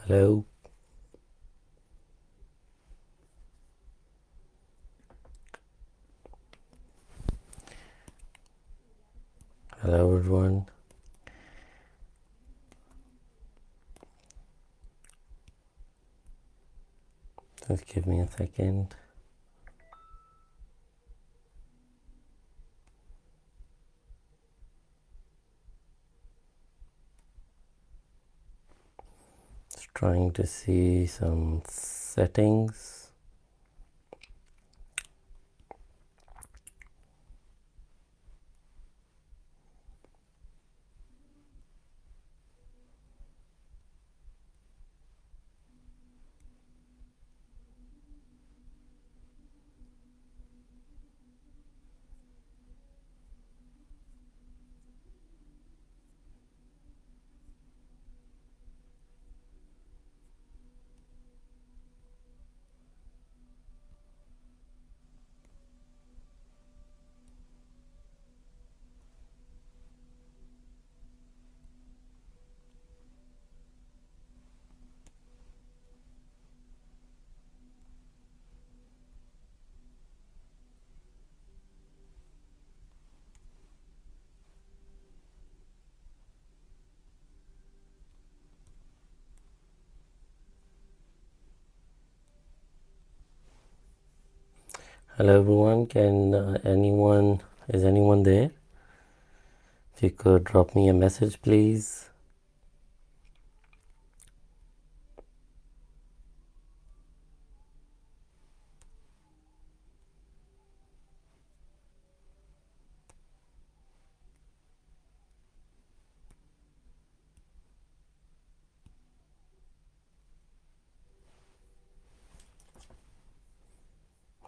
Hello. Hello everyone. Just give me a second. Just trying to see some settings. Hello everyone. Is anyone there? If you could drop me a message, please.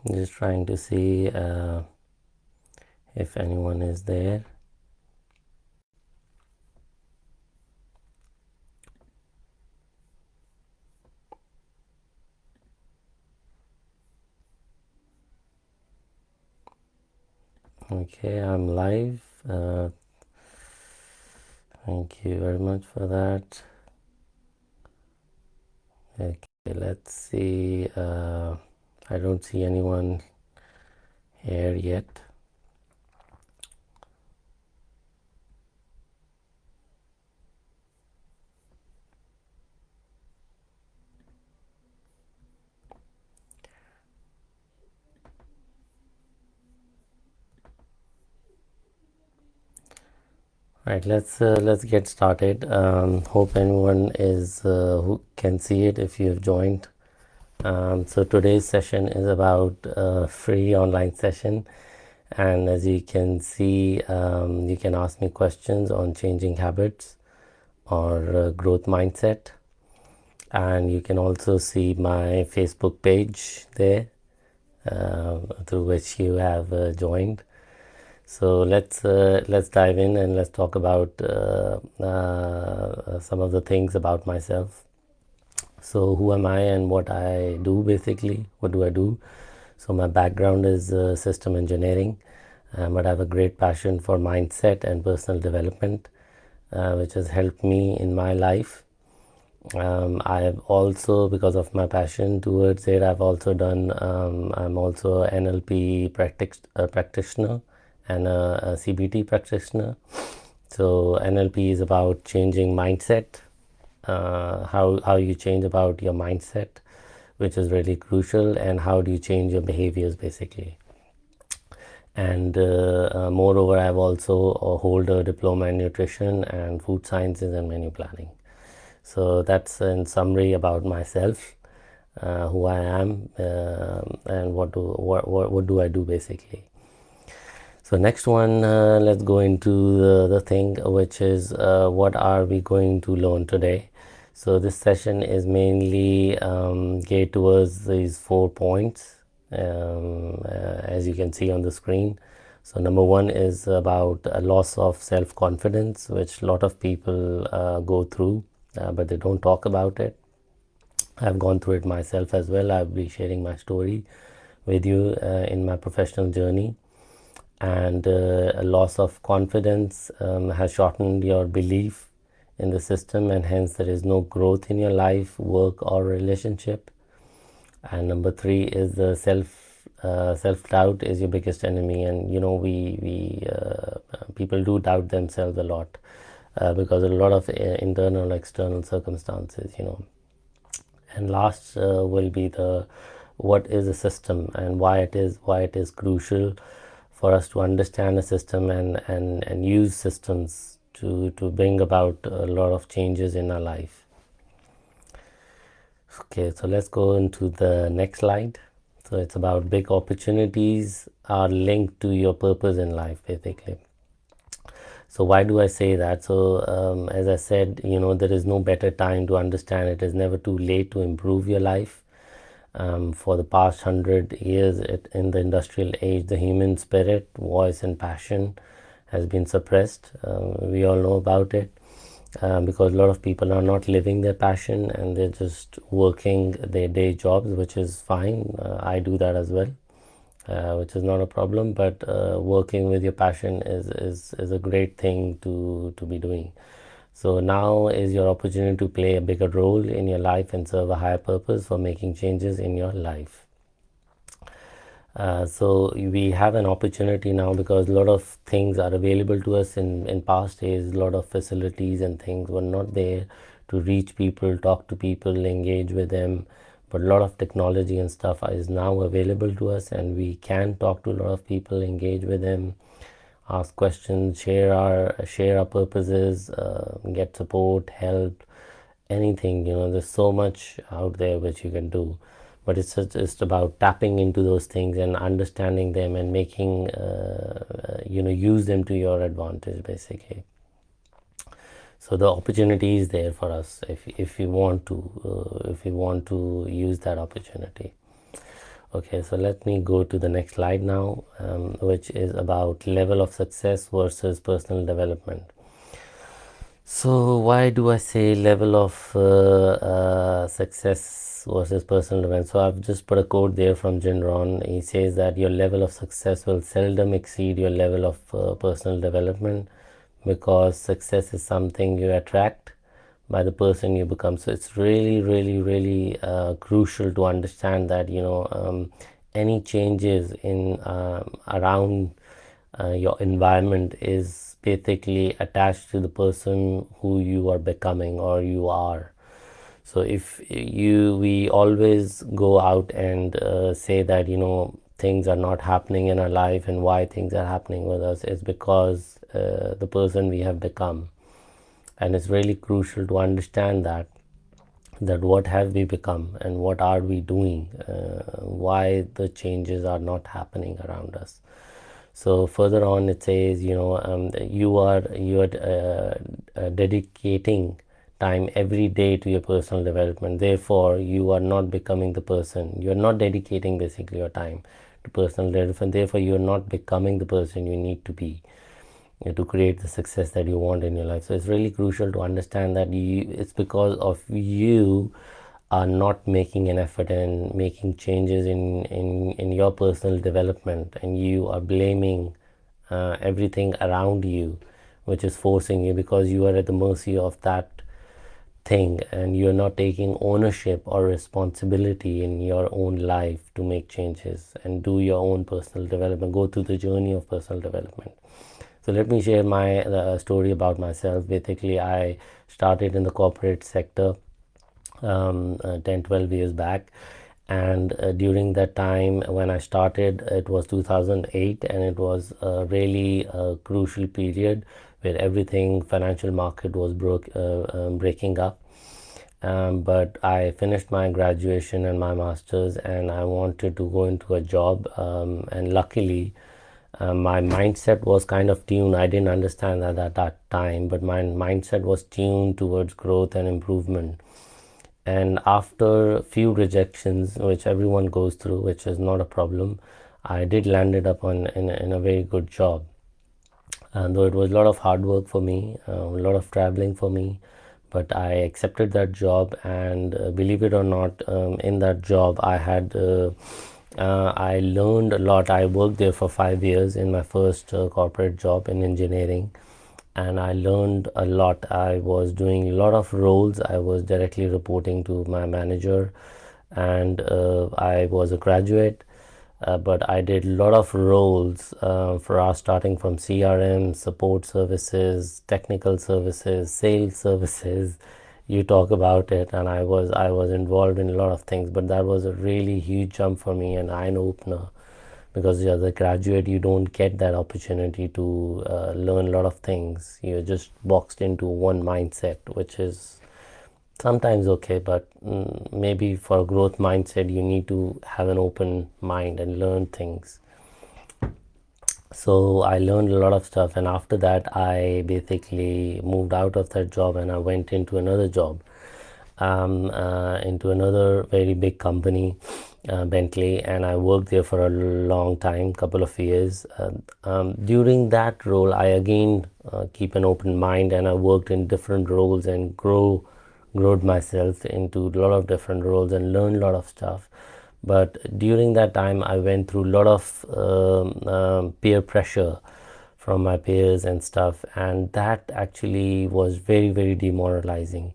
I'm just trying to see if anyone is there. Okay, I'm live. Thank you very much for that. Okay, let's see. I don't see anyone here yet. Right, let's get started. Hope anyone is who can see it if you have joined. So today's session is about a free online session, and as you can see, you can ask me questions on changing habits or growth mindset, and you can also see my Facebook page there through which you have joined. So let's dive in and let's talk about some of the things about myself. So who am I and what I do basically? What do I do? So my background is system engineering, but I have a great passion for mindset and personal development, which has helped me in my life. I have also, because of my passion towards it, I've also done, I'm also an NLP practitioner and a CBT practitioner. So NLP is about changing mindset, how you change about your mindset, which is really crucial, and how do you change your behaviors basically. And moreover, I've also hold a diploma in nutrition and food sciences and menu planning. So that's in summary about myself, who I am, and what do I do basically. So next one, let's go into the thing, which is what are we going to learn today. So this session is mainly geared towards these 4 points, as you can see on the screen. So number one is about a loss of self-confidence, which a lot of people go through, but they don't talk about it. I've gone through it myself as well. I'll be sharing my story with you in my professional journey. And a loss of confidence has shortened your belief in the system, and hence there is no growth in your life, work, or relationship. And number 3 is the self-doubt is your biggest enemy. And we people do doubt themselves a lot because of a lot of internal, external circumstances. And last will be the what is a system, and why it is crucial for us to understand a system and use systems to bring about a lot of changes in our life. Okay, so let's go into the next slide. So it's about big opportunities are linked to your purpose in life, basically. So why do I say that? So as I said, there is no better time to understand it is never too late to improve your life. For the past 100 years in the industrial age, the human spirit, voice, and passion has been suppressed. We all know about it. Because a lot of people are not living their passion and they're just working their day jobs, which is fine. I do that as well, which is not a problem. But working with your passion is a great thing to be doing. So now is your opportunity to play a bigger role in your life and serve a higher purpose for making changes in your life. So we have an opportunity now because a lot of things are available to us. In past days, a lot of facilities and things were not there to reach people, talk to people, engage with them. But a lot of technology and stuff is now available to us, and we can talk to a lot of people, engage with them, ask questions, share our purposes, get support, help, anything. There's so much out there which you can do. But it's just about tapping into those things and understanding them and making use them to your advantage, basically. So the opportunity is there for us if you want to use that opportunity. Okay, so let me go to the next slide now, which is about level of success versus personal development. So why do I say level of success versus personal development? So I've just put a quote there from Jin Ron. He says that your level of success will seldom exceed your level of personal development, because success is something you attract by the person you become. So it's really, really, really crucial to understand that any changes in around your environment is basically attached to the person who you are becoming or you are. So if we always go out and say that things are not happening in our life, and why things are happening with us is because the person we have become. And it's really crucial to understand that what have we become and what are we doing, why the changes are not happening around us. So further on it says, you are dedicating time every day to your personal development. Therefore, you are not becoming the person. You are not dedicating basically your time to personal development. Therefore, you are not becoming the person you need to be to create the success that you want in your life. So it's really crucial to understand that it's because of you are not making an effort and making changes in your personal development, and you are blaming everything around you, which is forcing you, because you are at the mercy of that thing, and you're not taking ownership or responsibility in your own life to make changes and do your own personal development, go through the journey of personal development. So let me share my story about myself. Basically, I started in the corporate sector 10-12 years back, and during that time when I started, it was 2008, and it was really a crucial period where everything financial market was breaking up. But I finished my graduation and my master's, and I wanted to go into a job, and luckily my mindset was kind of tuned. I didn't understand that at that time, but my mindset was tuned towards growth and improvement. And after a few rejections, which everyone goes through, which is not a problem, I did landed up in a very good job. And though it was a lot of hard work for me, a lot of traveling for me, but I accepted that job. And believe it or not, in that job I had I learned a lot. I worked there for 5 years in my first corporate job in engineering, and I learned a lot. I was doing a lot of roles. I was directly reporting to my manager, and I was a graduate, but I did a lot of roles for us, starting from CRM, support services, technical services, sales services. You talk about it, and I was involved in a lot of things, but that was a really huge jump for me, an eye opener, because as a graduate you don't get that opportunity to learn a lot of things. You're just boxed into one mindset, which is sometimes okay, but maybe for a growth mindset you need to have an open mind and learn things. So I learned a lot of stuff, and after that I basically moved out of that job and I went into another job, into another very big company, Bentley, and I worked there for a long time, couple of years. During that role I again keep an open mind, and I worked in different roles and growed myself into a lot of different roles and learned a lot of stuff. But during that time I went through a lot of peer pressure from my peers and stuff, and that actually was very, very demoralizing.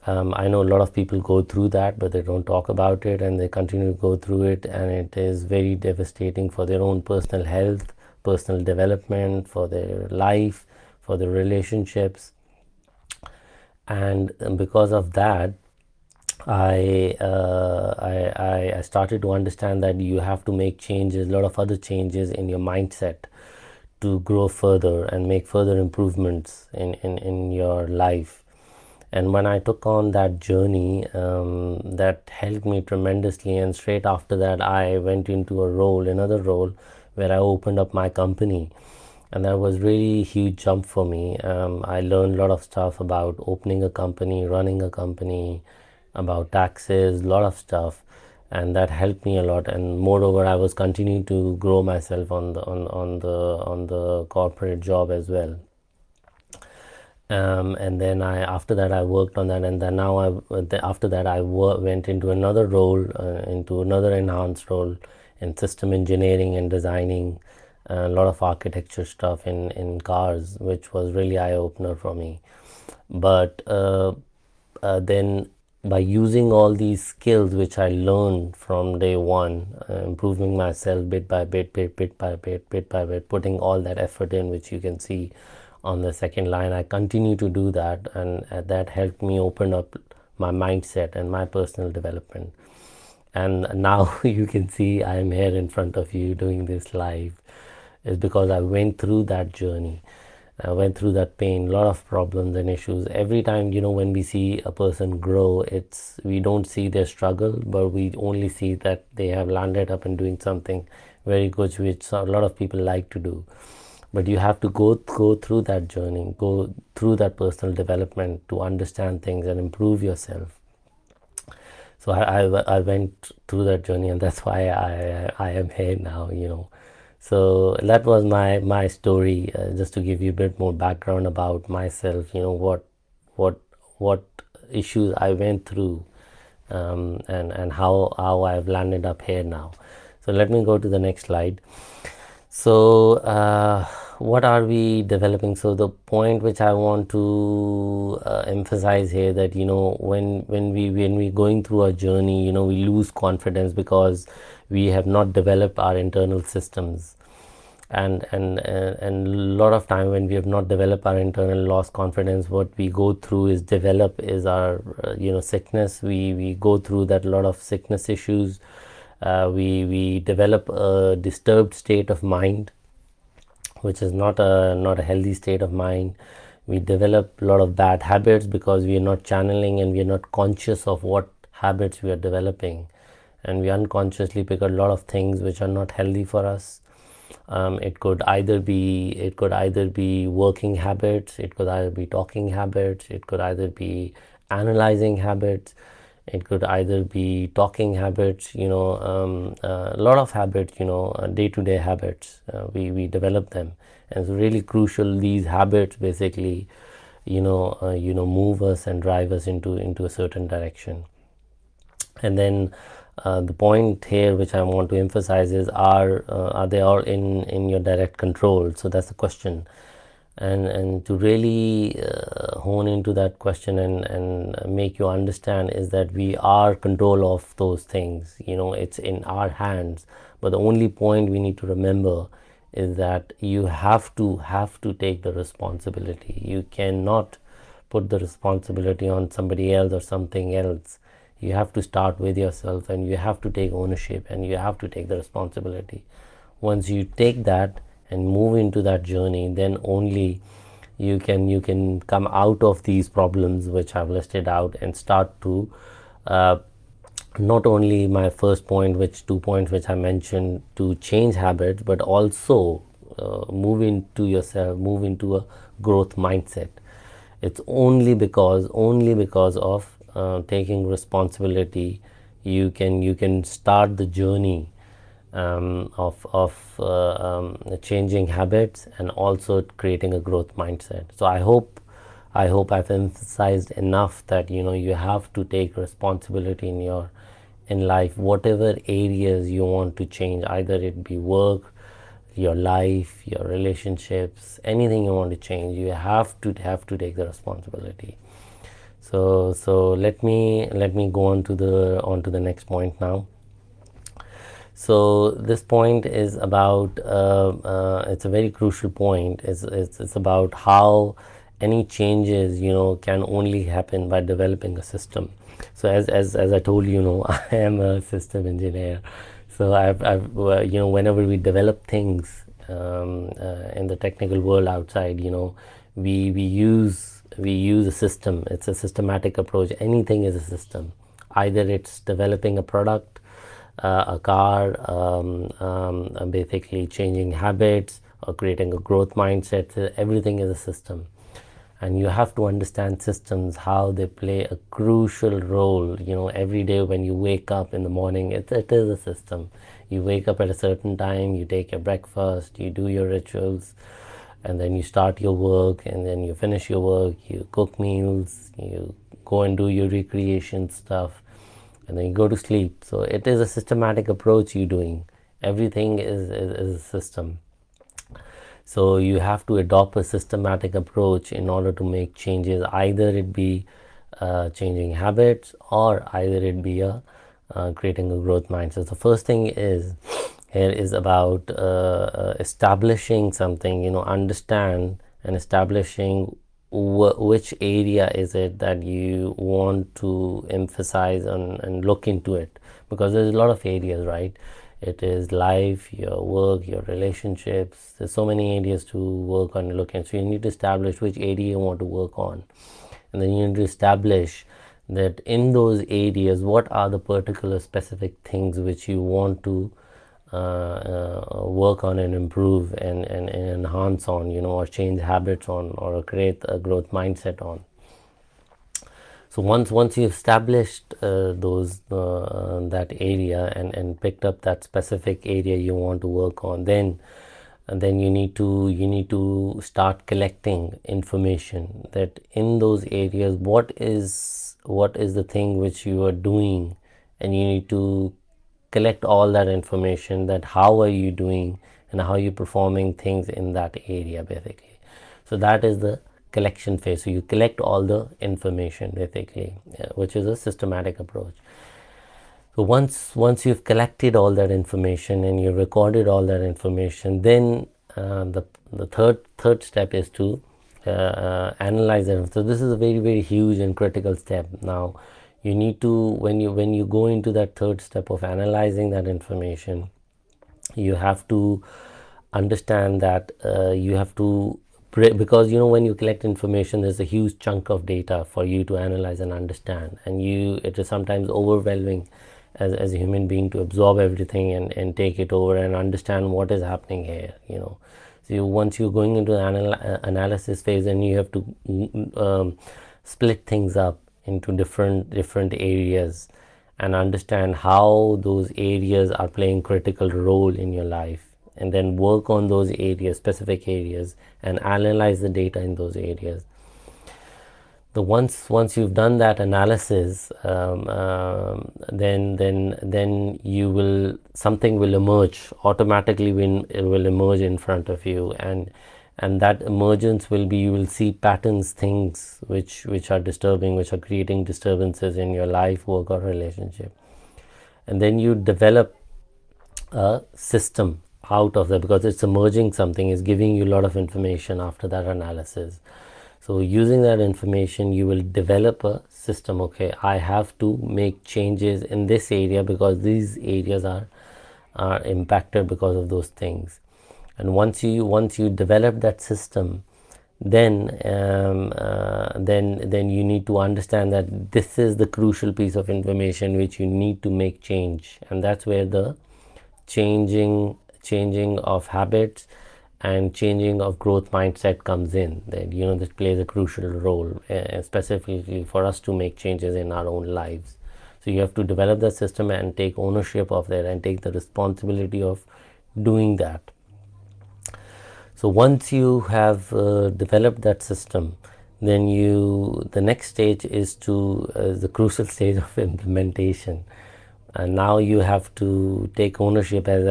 I know a lot of people go through that, but they don't talk about it, and they continue to go through it, and it is very devastating for their own personal health, personal development, for their life, for their relationships. And because of that, I started to understand that you have to make changes, a lot of other changes in your mindset to grow further and make further improvements in your life. And when I took on that journey, that helped me tremendously. And straight after that, I went into another role, where I opened up my company. And that was really a huge jump for me. I learned a lot of stuff about opening a company, running a company, about taxes, a lot of stuff, and that helped me a lot. And moreover, I was continuing to grow myself on the corporate job as well. And then after that I worked on that, and then after that I went into another role, into another enhanced role in system engineering and designing a lot of architecture stuff in cars, which was really eye-opener for me. But then by using all these skills which I learned from day one, improving myself bit by bit, bit by bit, putting all that effort in, which you can see on the second line, I continue to do that, and that helped me open up my mindset and my personal development. And now you can see I am here in front of you doing this live, is because I went through that journey. I went through that pain, a lot of problems and issues. Every time, when we see a person grow, we don't see their struggle, but we only see that they have landed up in doing something very good, which a lot of people like to do. But you have to go through that journey, go through that personal development to understand things and improve yourself. So I went through that journey, and that's why I am here now. So that was my story, just to give you a bit more background about myself. What issues I went through, and how I've landed up here now. So let me go to the next slide. So what are we developing? So the point which I want to emphasize here, that when we going through a journey, we lose confidence because we have not developed our internal systems. And a lot of time, when we have not developed our internal, lost confidence, what we go through is our sickness. We go through that, lot of sickness issues. We develop a disturbed state of mind, which is not a healthy state of mind. We develop a lot of bad habits because we are not channeling, and we are not conscious of what habits we are developing, and we unconsciously pick a lot of things which are not healthy for us. It could either be working habits, it could either be talking habits, it could either be analyzing habits, it could either be talking habits, a lot of habits, day-to-day habits. We develop them, and it's really crucial. These habits basically move us and drive us into a certain direction. And then the point here which I want to emphasize is, are they all in your direct control? So that's the question. and to really hone into that question and make you understand is that we are control of those things. It's in our hands, but the only point we need to remember is that you have to take the responsibility. You cannot put the responsibility on somebody else or something else. You have to start with yourself, and you have to take ownership, and you have to take the responsibility. Once you take that and move into that journey, then only you can come out of these problems which I've listed out and start to uh, not only my first point, which 2 points which I mentioned, to change habits, but also move into a growth mindset. It's only because of taking responsibility you can start the journey of changing habits and also creating a growth mindset. So I hope I've emphasized enough that you have to take responsibility in life, whatever areas you want to change, either it be work, your life, your relationships, anything you want to change. You have to take the responsibility. So let me go on to the next point now. So this point is about it's a very crucial point. It's about how any changes can only happen by developing a system. So as I told I am a system engineer. So I've whenever we develop things in the technical world outside, we use a system. It's a systematic approach. Anything is a system. Either it's developing a product, a car, basically changing habits or creating a growth mindset. Everything is a system, and you have to understand systems, how they play a crucial role. Every day when you wake up in the morning, it is a system. You wake up at a certain time, you take your breakfast, you do your rituals, and then you start your work, and then you finish your work, you cook meals, you go and do your recreation stuff, and then you go to sleep. So it is a systematic approach you're doing. Everything is a system. So you have to adopt a systematic approach in order to make changes. Either it be changing habits, or either it be creating a growth mindset. The first thing here is about establishing something. Understand and establishing which area is it that you want to emphasize and look into it, because there's a lot of areas, right? It is life, your work, your relationships. There's so many areas to work on and look at. So you need to establish which area you want to work on, and then you need to establish that in those areas what are the particular specific things which you want to work on and improve and enhance on, or change habits on, or create a growth mindset on. So once you've established that area and picked up that specific area you want to work on, then you need to start collecting information that in those areas what is the thing which you are doing, and you need to collect all that information, that how are you doing and how you're performing things in that area, basically. So that is the collection phase. So you collect all the information, basically, which is a systematic approach. So once you've collected all that information and you've recorded all that information, then the third step is to analyze it. So this is a very, very huge and critical step. Now you need to, when you go into that third step of analyzing that information, you have to understand that you have to, because when you collect information, there's a huge chunk of data for you to analyze and understand, and it is sometimes overwhelming as a human being to absorb everything and take it over and understand what is happening here. So once you're going into the analysis phase, and you have to split things up into different areas and understand how those areas are playing critical role in your life, and then work on those areas, specific areas, and analyze the data in those areas. Once you've done that analysis, then something will emerge automatically. When it will emerge in front of you, and and that emergence will be, you will see patterns, things which are disturbing, which are creating disturbances in your life, work, or relationship. And then you develop a system out of that, because it's emerging, something is giving you a lot of information after that analysis. So using that information, you will develop a system. Okay, I have to make changes in this area because these areas are impacted because of those things. And once you develop that system, then then you need to understand that this is the crucial piece of information which you need to make change. And that's where the changing of habits and changing of growth mindset comes in. That that plays a crucial role, specifically for us to make changes in our own lives. So you have to develop the system and take ownership of that and take the responsibility of doing that. So once you have developed that system, then the next stage is the crucial stage of implementation. And now you have to take ownership, as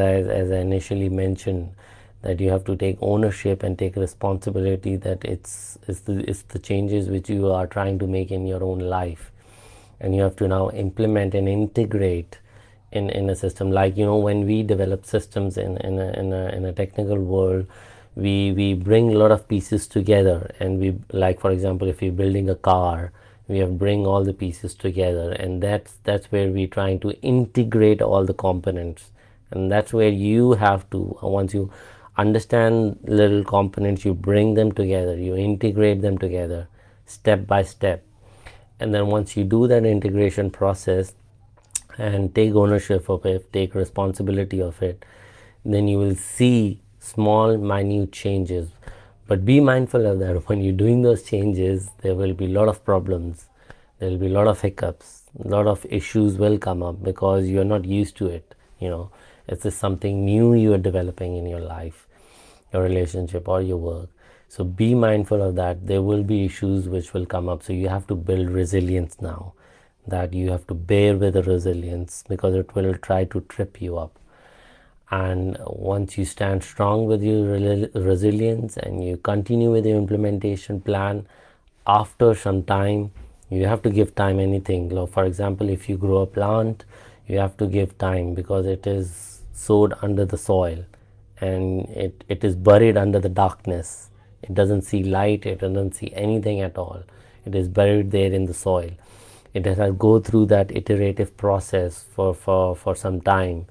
I initially mentioned, that you have to take ownership and take responsibility that it's the changes which you are trying to make in your own life. And you have to now implement and integrate in a system. Like, when we develop systems in a technical world, we bring a lot of pieces together, and we, like, for example, if you're building a car, we have bring all the pieces together, and that's where we're trying to integrate all the components. And that's where you have to, once you understand little components, you bring them together, you integrate them together step by step. And then once you do that integration process and take ownership of it, take responsibility of it, then you will see small minute changes. But be mindful of that. When you're doing those changes, there will be a lot of problems, there will be a lot of hiccups, a lot of issues will come up because you're not used to it. It's just something new you are developing in your life, your relationship, or your work. So be mindful of that. There will be issues which will come up. So you have to build resilience now, that you have to bear with the resilience, because it will try to trip you up. And once you stand strong with your resilience and you continue with your implementation plan, after some time, you have to give time. Anything, for example, if you grow a plant, you have to give time, because it is sowed under the soil and it is buried under the darkness. It doesn't see light, it doesn't see anything at all. It is buried there in the soil. It has to go through that iterative process for some time,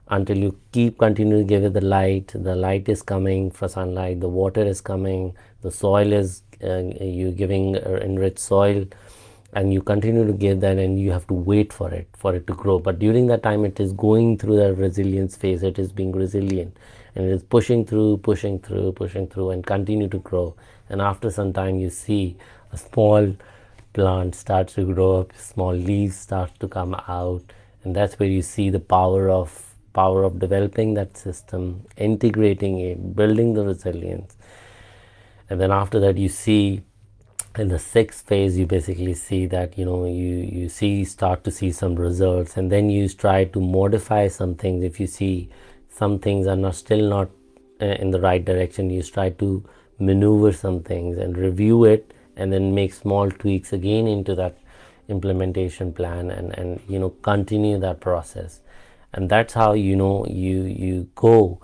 until you continue to give it the light. The light is coming for sunlight, the water is coming, the soil is you giving enriched soil, and you continue to give that, and you have to wait for it to grow. But during that time, it is going through that resilience phase. It is being resilient, and it is pushing through, and continue to grow. And after some time, you see a small plant starts to grow up, small leaves start to come out, and that's where you see the power of developing that system, integrating it, building the resilience. And then after that, you see in the sixth phase, you basically see that you start to see some results, and then you try to modify some things. If you see some things are still not in the right direction, you try to maneuver some things and review it, and then make small tweaks again into that implementation plan, and continue that process. And that's how you go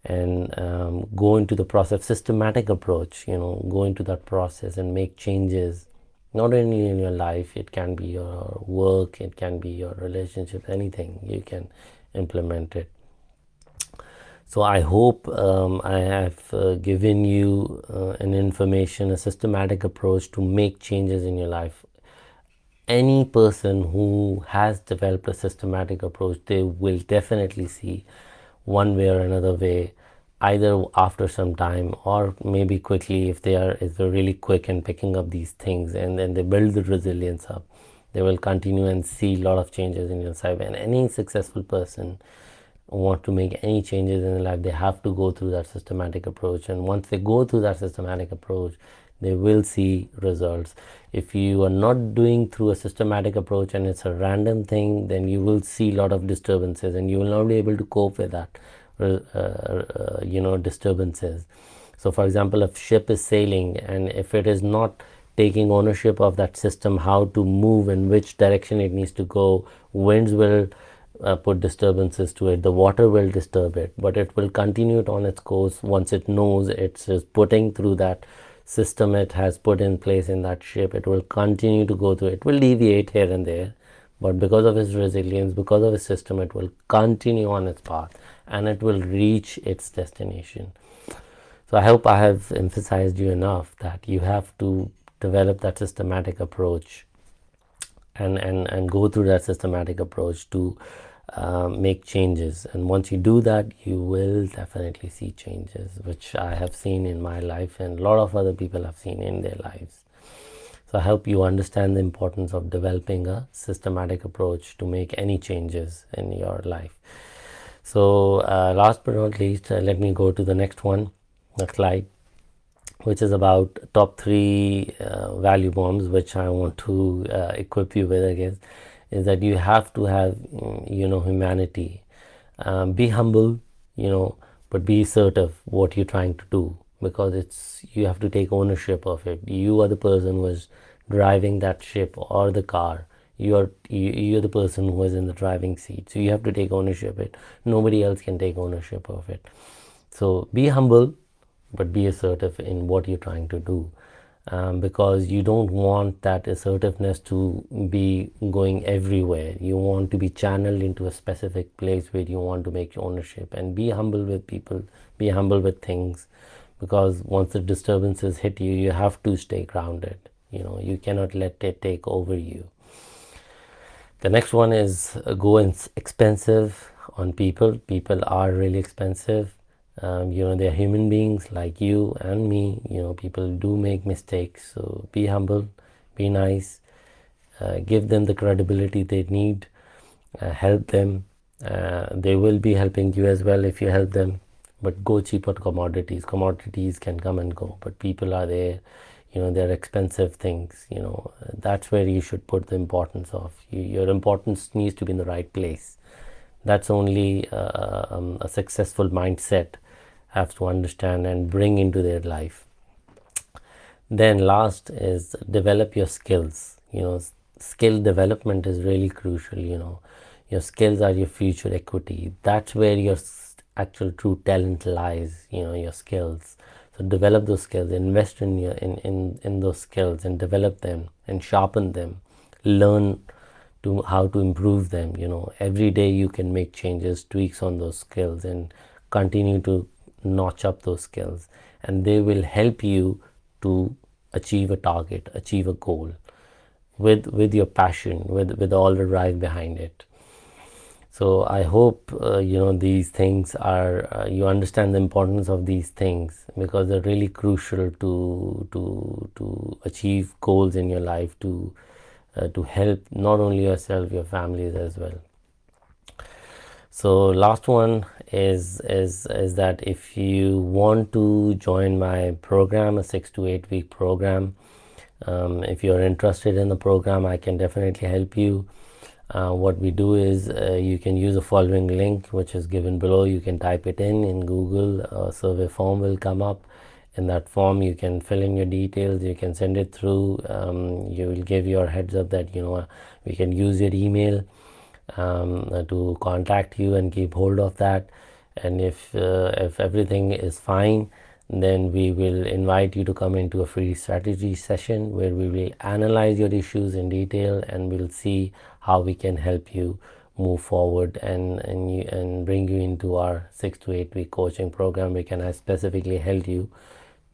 and go into the process, systematic approach, go into that process and make changes, not only in your life. It can be your work, it can be your relationship, anything, you can implement it. So I hope I have given you an information, a systematic approach to make changes in your life. Any person who has developed a systematic approach, they will definitely see one way or another way, either after some time or maybe quickly. If they're really quick in picking up these things, and then they build the resilience up, they will continue and see a lot of changes in your life. And any successful person who want to make any changes in their life, they have to go through that systematic approach. And once they go through that systematic approach, they will see results. If you are not doing through a systematic approach and it's a random thing, then you will see a lot of disturbances, and you will not be able to cope with that disturbances. So for example, if ship is sailing and if it is not taking ownership of that system, how to move, in which direction it needs to go, winds will put disturbances to it, the water will disturb it, but it will continue it on its course once it knows it's just putting through that system it has put in place in that ship. It will continue to go through, it will deviate here and there, but because of its resilience, because of its system, it will continue on its path and it will reach its destination. So I hope I have emphasized you enough that you have to develop that systematic approach and go through that systematic approach to make changes. And once you do that, you will definitely see changes, which I have seen in my life and a lot of other people have seen in their lives. So I hope you understand the importance of developing a systematic approach to make any changes in your life. So last but not least, let me go to the next slide, which is about top 3 value bombs, which I want to equip you with, I guess, is that you have to have, humanity. Be humble, but be assertive what you're trying to do, because you have to take ownership of it. You are the person who is driving that ship or the car. You're the person who is in the driving seat, so you have to take ownership of it. Nobody else can take ownership of it. So be humble, but be assertive in what you're trying to do, because you don't want that assertiveness to be going everywhere. You want to be channeled into a specific place where you want to make ownership, and be humble with people, be humble with things, because once the disturbances hit you, you have to stay grounded. You cannot let it take over you. The next one is go expensive on people. People are really expensive. They're human beings like you and me. People do make mistakes. So be humble, be nice, give them the credibility they need, help them. They will be helping you as well if you help them. But go cheap on commodities. Commodities can come and go, but people are there. They're expensive things. That's where you should put the importance of. Your importance needs to be in the right place. That's only a successful mindset have to understand and bring into their life. Then last is develop your skills. Skill development is really crucial. Your skills are your future equity. That's where your actual true talent lies. Your skills. So develop those skills, invest in those skills and develop them and sharpen them. Learn how to improve them. Every day you can make changes, tweaks on those skills, and continue to notch up those skills, and they will help you to achieve a target, achieve a goal with your passion, with all the drive behind it. So I hope these things are you understand the importance of these things, because they're really crucial to achieve goals in your life, to help not only yourself, your families as well. So last one is that if you want to join my program, a 6 to 8 week program, if you're interested in the program, I can definitely help you. What we do is you can use the following link, which is given below. You can type it in Google. A survey form will come up. In that form, you can fill in your details. You can send it through. You will give your heads up that we can use your email to contact you and keep hold of that. And if everything is fine, then we will invite you to come into a free strategy session where we will analyze your issues in detail, and we'll see how we can help you move forward and bring you into our 6 to 8 week coaching program. We can specifically help you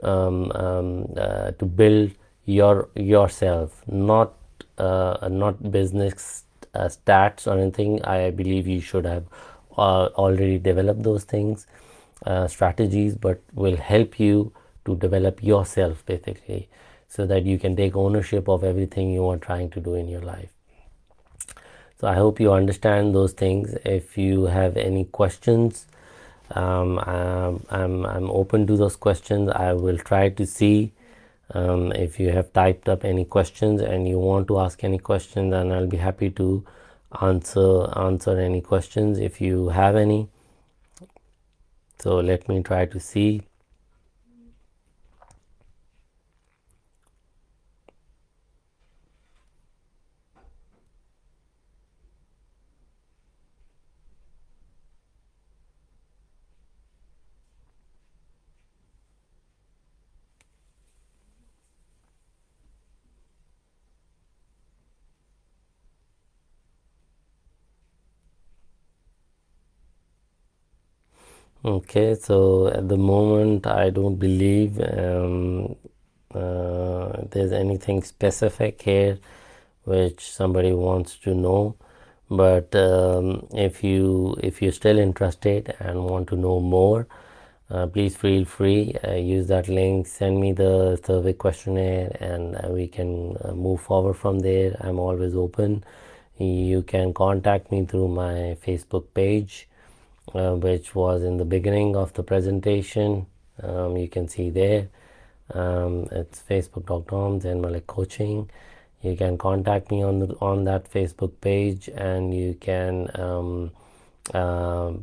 to build yourself, not business stats or anything. I believe you should have already developed those things, strategies, but will help you to develop yourself basically, so that you can take ownership of everything you are trying to do in your life. So I hope you understand those things. If you have any questions, I'm open to those questions. I will try to see if you have typed up any questions and you want to ask any questions, then I'll be happy to answer any questions if you have any. So let me try to see. Okay, so at the moment, I don't believe there's anything specific here which somebody wants to know. But if you're still interested and want to know more, please feel free, use that link, send me the survey questionnaire, and we can move forward from there. I'm always open. You can contact me through my Facebook page, which was in the beginning of the presentation. You can see there. It's facebook.com Zain Malik Coaching. You can contact me on that Facebook page, and you can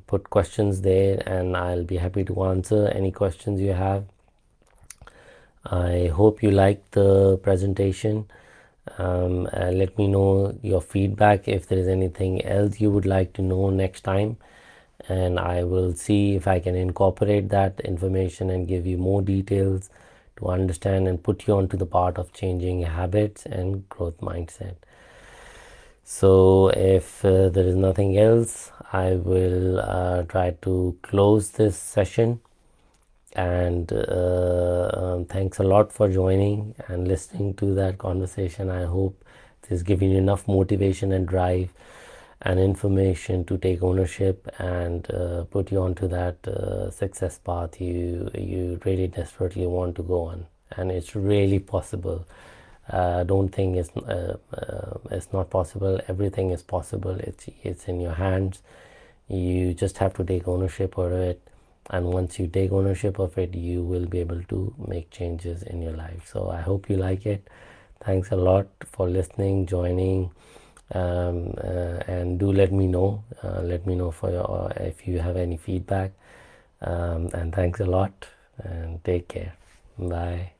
put questions there, and I'll be happy to answer any questions you have. I hope you liked the presentation. Let me know your feedback if there is anything else you would like to know next time, and I will see if I can incorporate that information and give you more details to understand and put you onto the part of changing habits and growth mindset. So if there is nothing else, I will try to close this session. And thanks a lot for joining and listening to that conversation. I hope this is giving you enough motivation and drive and information to take ownership and put you onto that success path you really desperately want to go on. And it's really possible. Don't think it's not possible. Everything is possible. It's in your hands. You just have to take ownership of it, and once you take ownership of it, you will be able to make changes in your life. So I hope you like it. Thanks a lot for listening, joining, and do let me know. Let me know for if you have any feedback. And thanks a lot, and take care. Bye.